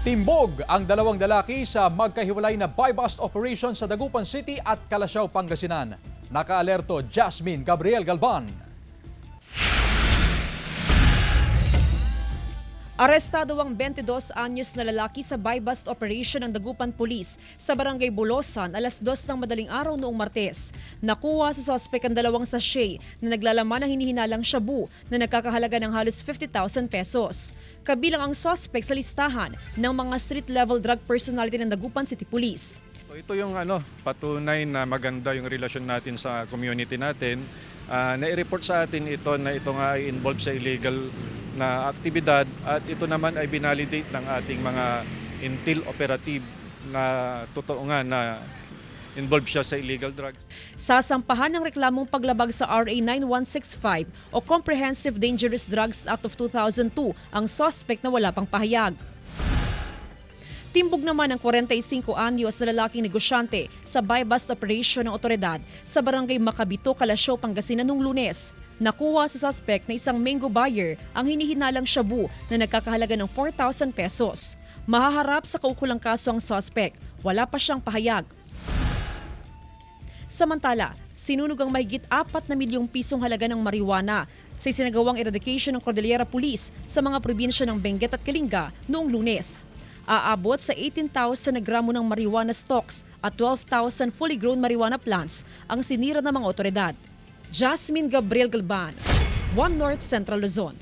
Timbog ang dalawang lalaki sa magkahiwalay na buy-bust operation sa Dagupan City at Calasiao, Pangasinan. Nakaalerto Jasmine Gabriel Galban. Arestado ang 22 anyos na lalaki sa buy-bust operation ng Dagupan Police sa Barangay Bulosan alas 2 ng madaling araw noong Martes. Nakuha sa suspect ang dalawang sachet na naglalaman ng hinihinalang shabu na nagkakahalaga ng halos 50,000 pesos. Kabilang ang suspect sa listahan ng mga street-level drug personality ng Dagupan City Police. Ito yung patunay na maganda yung relasyon natin sa community natin. Nai-report sa atin ito na ito nga ay involved sa illegal na aktibidad at ito naman ay binalidate ng ating mga intel operative na totoo nga na involved siya sa illegal drugs. Sasampahan ng reklamong paglabag sa RA 9165 o Comprehensive Dangerous Drugs Act of 2002 ang suspect na wala pang pahayag. Timbog naman ang 45 anyos na lalaking negosyante sa buy-bust operation ng otoridad sa Barangay Macabito, Calasiao, Pangasinan noong Lunes. Nakuha sa suspect na isang mango buyer ang hinihinalang shabu na nagkakahalaga ng 4,000 pesos. Mahaharap sa kaukulang kaso ang suspect. Wala pa siyang pahayag. Samantala, sinunog ang mahigit 4 na milyong pisong halaga ng marijuana sa isinagawang eradication ng Cordillera Police sa mga probinsya ng Benguet at Kalinga noong Lunes. Aabot sa 18,000 na gramo ng marijuana stocks at 12,000 fully grown marijuana plants ang sinira ng mga otoridad. Jasmine Gabriel Galban, One North Central Luzon.